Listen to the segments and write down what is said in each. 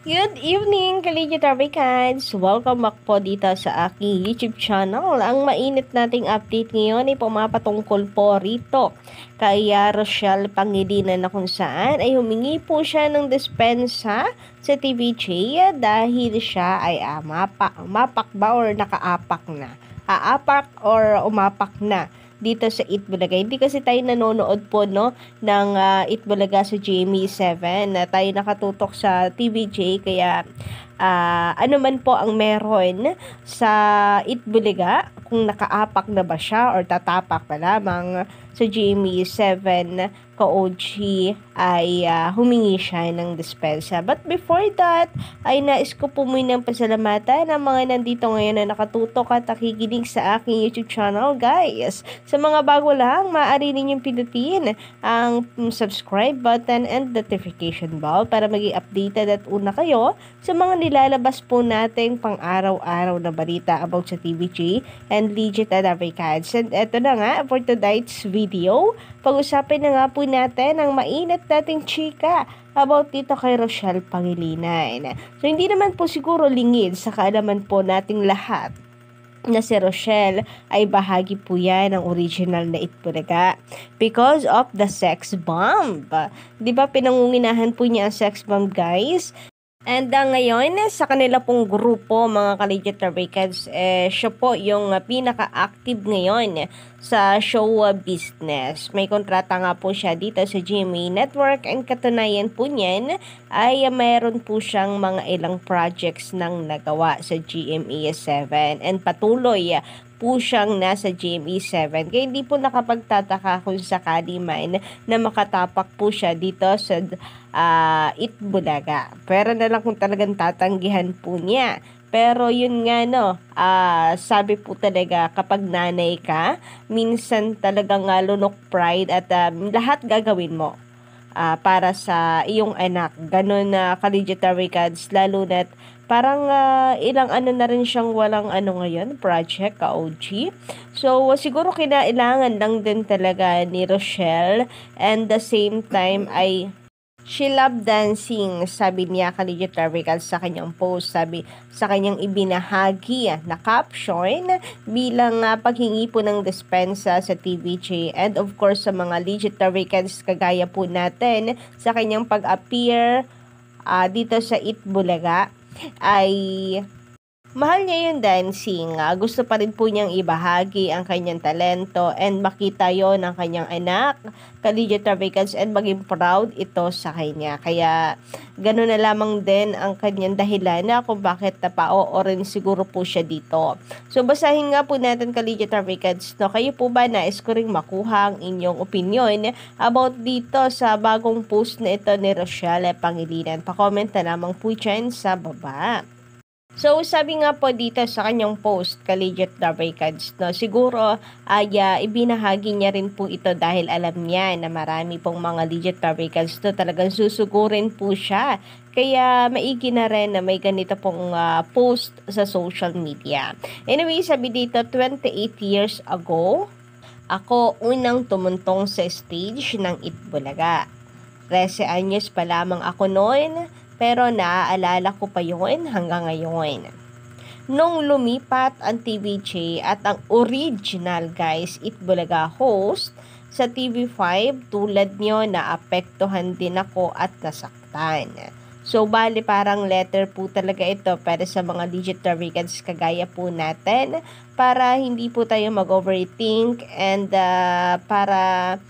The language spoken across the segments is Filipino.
Good evening, Kaligit Kids! Welcome back po dito sa aking YouTube channel. Ang mainit nating update ngayon ay pumapatungkol po rito kay Rochelle Pangilinan na kung saan ay humingi po siya ng dispensa sa TVJ dahil siya ay umapak ba or nakaapak na? Aapak or umapak na dito sa Itbulaga. Hindi kasi tayo nanonood po no ng Itbulaga sa GMA7 na tayo nakatutok sa TVJ kaya ano man po ang meron sa Itbulaga, kung nakaapak na ba siya or tatapak pa lamang sa GMA7 ka-OG ay humingi siya ng dispensa. But before that, ay nais ko po munang pasalamatan ang mga nandito ngayon na nakatutok at nakikinig sa aking YouTube channel, guys. Sa mga bago lang, maaari ninyong pindutin ang subscribe button and notification bell para maging updated at una kayo sa mga nilalabas po nating pang-araw-araw na balita about sa TVJ and legit and Africans. And eto na nga, for tonight's video, pag-usapin na nga po natin ang mainit nating chika about dito kay Rochelle Pangilinan. So, hindi naman po siguro lingid sa kaalaman po nating lahat na si Rochelle ay bahagi po yan ng original na Itbulaga because of the sex bomb. Di ba pinangunginahan po niya ang sex bomb, guys? And ngayon, sa kanila pong grupo, mga Kaligit Kids, siya po yung pinaka-active ngayon sa show business. May kontrata nga po siya dito sa GMA Network and katunayan po niyan ay mayroon po siyang mga ilang projects nang nagawa sa GMA7 and patuloy po siyang nasa GMA7. Kaya hindi po nakapagtataka kung sakali man na makatapak po siya dito sa Itbulaga. Pero na lang kung talagang tatanggihan po niya. Pero yun nga no, sabi po talaga kapag nanay ka, minsan talagang lunok pride at lahat gagawin mo para sa iyong anak. Ganun na Kaligit Kids, lalo na't parang ilang ano na rin siyang walang ngayon, project ka-OG. So, siguro kinailangan lang din talaga ni Rochelle and the same time ay she loved dancing, sabi niya Kaligit Kids sa kanyang post, sabi sa kanyang ibinahagi na caption bilang paghingi po ng dispensa sa TVJ and of course sa mga legit Kids kagaya po natin sa kanyang pag-appear dito sa Itbulaga ay mahal niya yung dancing. Gusto pa rin po niyang ibahagi ang kanyang talento and makita yon ng kanyang anak, Kaligit Kids, and maging proud ito sa kanya. Kaya gano'n na lamang din ang kanyang dahilan na kung bakit napao rin siguro po siya dito. So basahin nga po natin Kaligit Kids, no? Kayo po ba nais ko ring makuha ang inyong opinion about dito sa bagong post na ito ni Rochelle Pangilinan? Pa-comment na lamang po dyan sa baba. So, sabi nga po dito sa kanyang post, Kaligit Kids, no, siguro ay ibinahagi niya rin po ito dahil alam niya na marami pong mga legit Kids to talagang susugurin po siya. Kaya maigi na rin na may ganito pong post sa social media. Anyway, sabi dito, 28 years ago, ako unang tumuntong sa stage ng Itbulaga. 13 anyos pa lamang ako noon, pero naaalala ko pa yun hanggang ngayon. Nung lumipat ang TVJ at ang original guys Itbulaga host sa TV5, tulad nyo naapektuhan din ako at nasaktan. So, bali parang letter po talaga ito para sa mga legit Kids kagaya po natin para hindi po tayo mag-overthink and para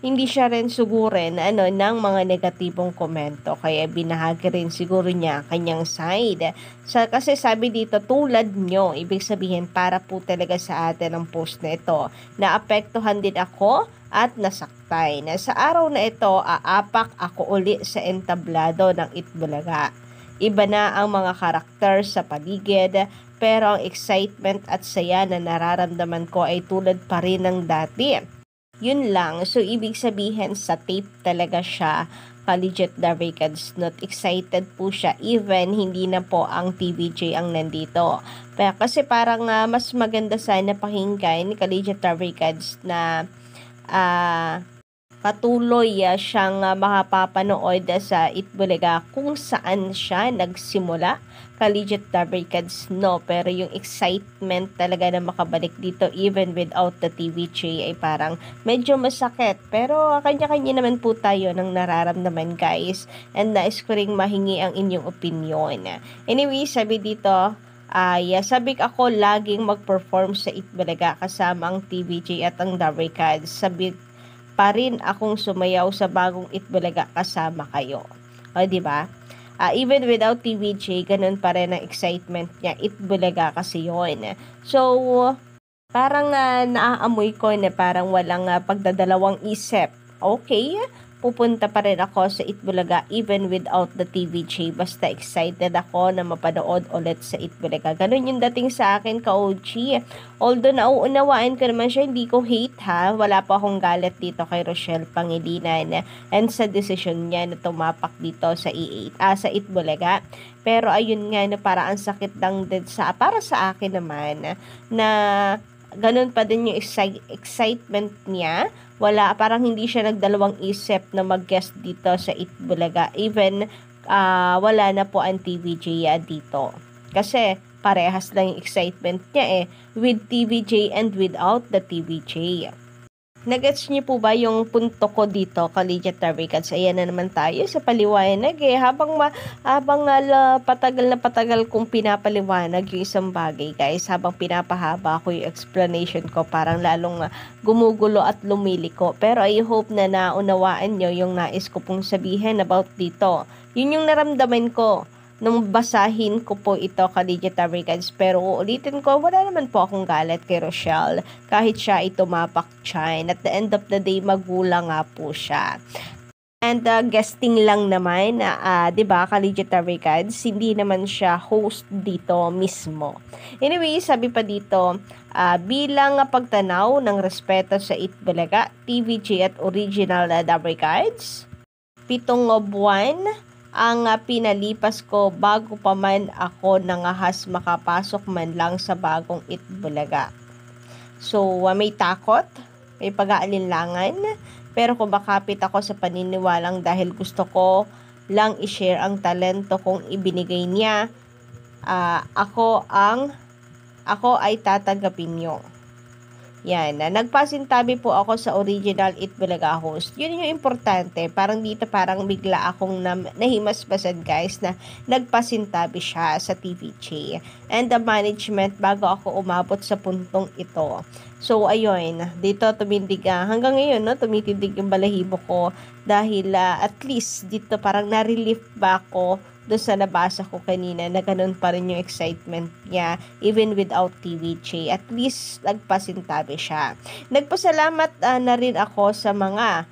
hindi siya rin sugurin ng mga negatibong komento. Kaya binahagi rin siguro niya kanyang side. Kasi sabi dito, tulad nyo, ibig sabihin para po talaga sa atin ang post na ito. Naapektuhan din ako at nasaktan. Sa araw na ito, aapak ako uli sa entablado ng Itbulaga. Iba na ang mga karakter sa paligid, pero ang excitement at saya na nararamdaman ko ay tulad pa rin ng dati. Yun lang. So, ibig sabihin sa tape talaga siya Kaligit Kids, not excited po siya even hindi na po ang TVJ ang nandito. Pero kasi parang mas maganda sana pakinggan Kaligit Kids na patuloy siyang makapapanood sa Itbulaga kung saan siya nagsimula. Collegiate Dabarkads, no, pero yung excitement talaga na makabalik dito even without the TVJ ay parang medyo masakit. Pero kanya-kanya naman po tayo ng nararamdaman, guys, and nais ko ring mahingi ang inyong opinion. Anyway, sabi dito, sabi ako laging mag-perform sa Itbulaga kasama ang TVJ at ang Dabarkads. Sabi pa rin akong sumayaw sa bagong Itbulaga kasama kayo. O, di ba? Even without TVJ, ganun pa rin ang excitement niya. Itbulaga kasi yun. So, parang naaamoy ko na parang walang pagdadalawang isip. Okay, pupunta pa rin ako sa Itbulaga even without the TVJ. Basta excited ako na mapanood ulit sa Itbulaga. Ganun yung dating sa akin, ka-OG. Although nauunawaan ko naman siya, hindi ko hate ha. Wala pa akong galit dito kay Rochelle Pangilinan and sa decision niya na tumapak dito sa sa Itbulaga. Pero ayun nga na para ang sakit lang din para sa akin naman na ganun pa din yung excitement niya. Parang hindi siya nagdalawang isip na mag-guest dito sa Itbulaga. Even wala na po ang TVJ dito. Kasi parehas lang yung excitement niya with TVJ and without the TVJ. Nagets niyo po ba yung punto ko dito, Collegiate Dabarkads? Ayan na naman tayo sa paliwanag habang patagal kong pinapaliwanag yung isang bagay, guys, habang pinapahaba ko yung explanation ko, parang lalong gumugulo at lumiliko. Pero I hope na naunawaan nyo yung nais ko pong sabihin about dito. Yun yung naramdaman ko nung basahin ko po ito, Collegiate Dabarkads. Pero uulitin ko, wala naman po akong galit kay Rochelle. Kahit siya ay tumapak dyan. At the end of the day, magulang nga po siya. And guesting lang naman, diba, Collegiate Dabarkads, hindi naman siya host dito mismo. Anyway, sabi pa dito, bilang pagtanaw ng respeto sa Itbulaga, TVJ at original Dabarkads, 7 buwan ang pinalipas ko bago pa man ako nangahas makapasok man lang sa bagong Itbulaga. So, may takot, may pag-aalinlangan, pero kumakapit ako sa paniniwalang dahil gusto ko lang i-share ang talento kong ibinigay niya. Ako ay tatanggapin niyo. Yan, nagpasintabi po ako sa original Itbulaga host. Yun yung importante. Parang dito parang bigla akong nahimasmasan, guys, na nagpasintabi siya sa TVJ and the management bago ako umabot sa puntong ito. So, ayun, dito tumindig, hanggang ngayon, no, tumitindig yung balahibo ko dahil at least dito parang na-relief ba ako doon sa nabasa ko kanina na ganun pa rin yung excitement niya even without TVJ. At least nagpasintabi siya. Nagpasalamat na rin ako sa mga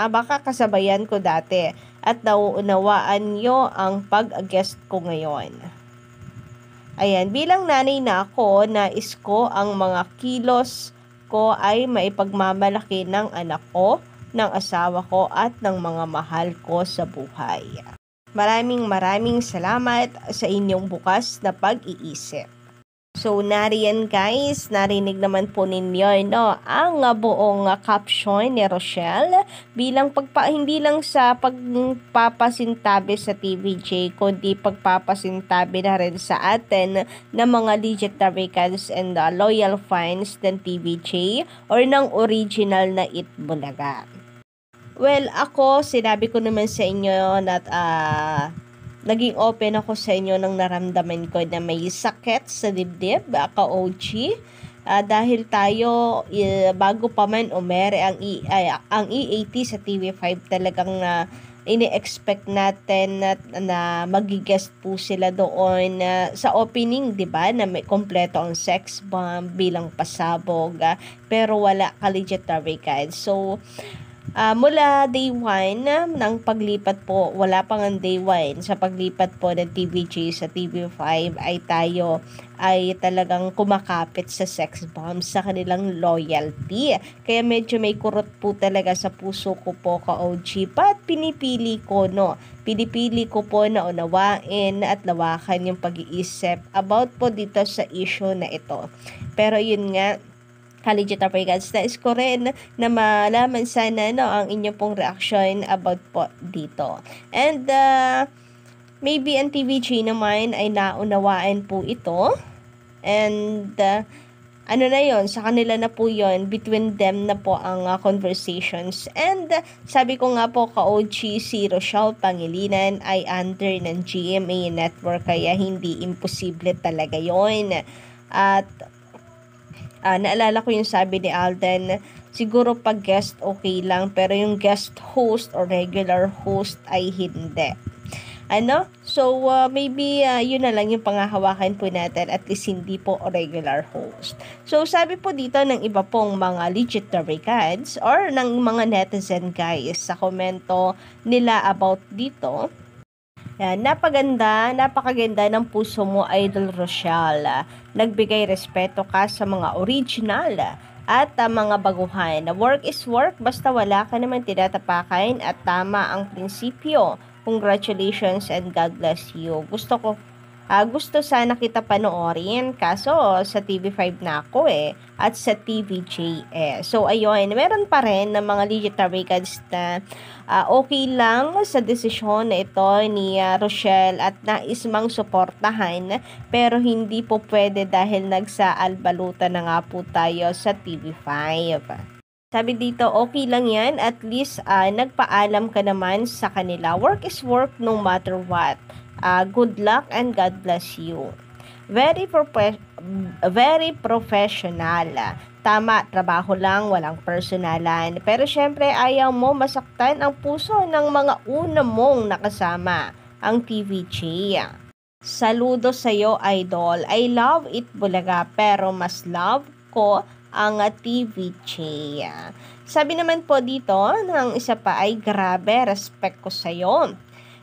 baka kasabayan ko dati at nauunawaan nyo ang pag-guest ko ngayon. Ayan, bilang nanay na ako, nais ko ang mga kilos ko ay maipagmamalaki ng anak ko, ng asawa ko at ng mga mahal ko sa buhay. Maraming salamat sa inyong bukas na pag-iisip. So, nariyan, guys, narinig naman po ninyo, no, ang buong caption ni Rochelle bilang hindi lang sa pagpapasintabi sa TVJ, kundi pagpapasintabi na rin sa atin ng mga legit Dabarkads and loyal fans ng TVJ or ng original na Itbulaga. Well, ako, sinabi ko naman sa inyo na naging open ako sa inyo ng naramdaman ko na may sakit sa dibdib, ka-OG. Dahil tayo, bago pa man umere ang E80 sa TV5, talagang ini-expect natin na magigest po sila doon sa opening, 'di ba? Na may kompleto ang sex bomb bilang pasabog, pero wala, Collegiate Dabarkads. So, Mula day 1 ng paglipat po, wala pang ang day 1 sa paglipat po ng TVJ sa TV5 ay tayo ay talagang kumakapit sa sex bombs sa kanilang loyalty. Kaya medyo may kurot po talaga sa puso ko po ka-OG. But pinipili ko po na unawain at lawakan yung pag-iisip about po dito sa issue na ito. Pero yun nga, Legit Africans, nais ko rin na malaman sana ang inyong pong reaction about po dito. And maybe ang TVG naman ay naunawaan po ito. And ano na yon, sa kanila na po yon, between them na po ang conversations. And sabi ko nga po ka-OG, si Rochelle Pangilinan ay under ng GMA Network, kaya hindi imposible talaga yon. At naalala ko yung sabi ni Alden, siguro pag guest okay lang, pero yung guest host or regular host ay hindi. So, maybe yun na lang yung pangahawakan po natin, at least hindi po regular host. So, sabi po dito ng iba pong mga legit Americans or ng mga netizen guys sa komento nila about dito. Yan, napakaganda ng puso mo, Idol Rochelle. Nagbigay respeto ka sa mga original at mga baguhan. Work is work, basta wala ka naman tinatapakan at tama ang prinsipyo. Congratulations and God bless you. Gusto sana kita panoorin, kaso sa TV5 na ako at sa TVJ So ayun, meron pa rin ng mga legit Americans na okay lang sa desisyon na ito ni Rochelle at nais mang suportahan, pero hindi po pwede dahil nagsaalbalutan na nga po tayo sa TV5. Sabi dito, okay lang yan, at least nagpaalam ka naman sa kanila. Work is work no matter what. Good luck and God bless you. Very professional. Tama, trabaho lang, walang personalan. Pero syempre, ayaw mo masaktan ang puso ng mga una mong nakasama, ang TVJ. Saludo sa'yo, Idol. I love it, Bulaga, pero mas love ko ang TVJ. Sabi naman po dito, ng isa pa ay, grabe, respect ko sa'yo.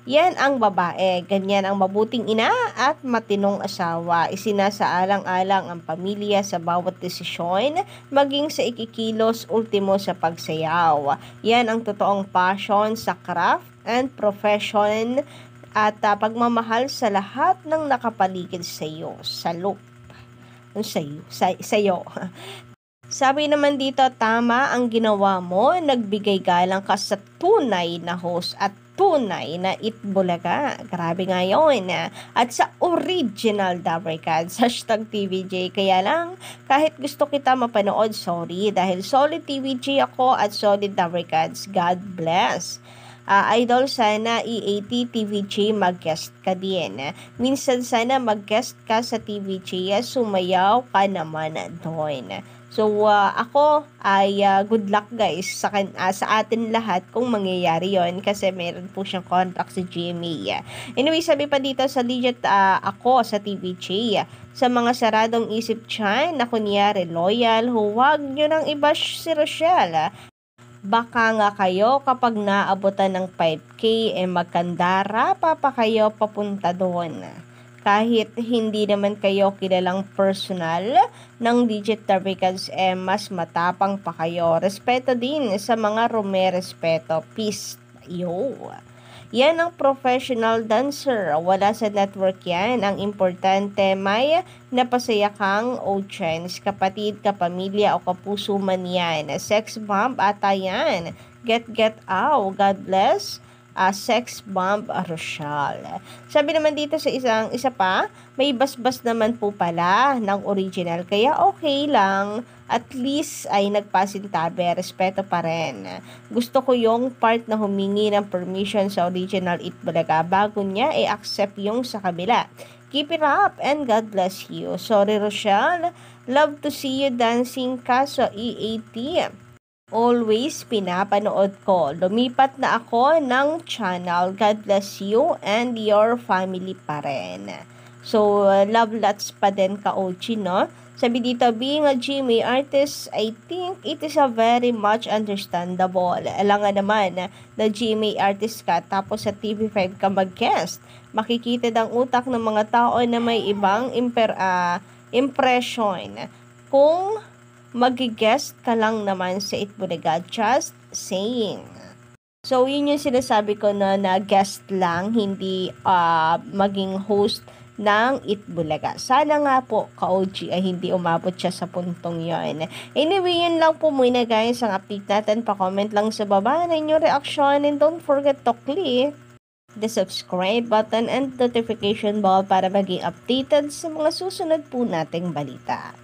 Yan ang babae, ganyan ang mabuting ina at matinong asawa. Isinasaalang-alang ang pamilya sa bawat desisyon, maging sa ikikilos, ultimo sa pagsayaw. Yan ang totoong passion sa craft and profession at pagmamahal sa lahat ng nakapaligid sa iyo. Salute. Sa'yo. Sabi naman dito, tama ang ginawa mo, nagbigay galang ka sa tunay na host at tunay na itbulaga. Grabe nga yun. At sa original Dabarkads, #TVJ. Kaya lang, kahit gusto kita mapanood, sorry. Dahil solid TVJ ako at solid Dabarkads. God bless. Idol, sana E80 TVJ mag-guest ka din. Minsan sana mag-guest ka sa TVJ, sumayaw ka naman doon. So, ako ay good luck guys sa atin lahat kung mangyayari yon, kasi meron po siyang contract sa GMA. Anyway, sabi pa dito sa legit ako sa TVJ, sa mga saradong isip dyan na kunyari loyal, huwag nyo nang i-bash si Rochelle. Baka nga kayo kapag naabutan ng 5K, magkandara pa kayo papunta doon. Kahit hindi naman kayo kilalang personal ng Legit Americans, mas matapang pa kayo. Respeto din sa mga rumerespeto. Peace. Yo. Yan ang professional dancer. Wala sa network yan. Ang importante, may napasaya kang audience, kapatid, kapamilya o kapuso man yan. Sex bomb ata yan. Get out. God bless. Sex bomb Rochelle. Sabi naman dito sa isa pa, may basbas naman po pala ng original, kaya okay lang, at least ay nagpasintabi, respeto pa rin. Gusto ko yung part na humingi ng permission sa original Itbulaga bago niya i-accept yung sa kabila. Keep it up and God bless you. Sorry Rochelle, love to see you dancing ka sa E80. Always pinapanood ko. Lumipat na ako ng channel. God bless you and your family pa rin. So, love lots pa din ka-OG, no? Sabi dito, being a GMA artist, I think it is a very much understandable. Alam nga naman na GMA artist ka, tapos sa TV5 ka mag-guest. Makikita ng utak ng mga tao na may ibang impression. Kung mag-guest ka lang naman sa Itbulaga, just saying. So, yun yung sinasabi ko na guest lang, hindi maging host ng Itbulaga. Sana nga po, ka-OG, ay hindi umabot siya sa puntong yon. Anyway, yun lang po muna guys, ang update natin. Pa-comment lang sa baba na inyong reaction, and don't forget to click the subscribe button and notification bell para maging updated sa mga susunod po nating balita.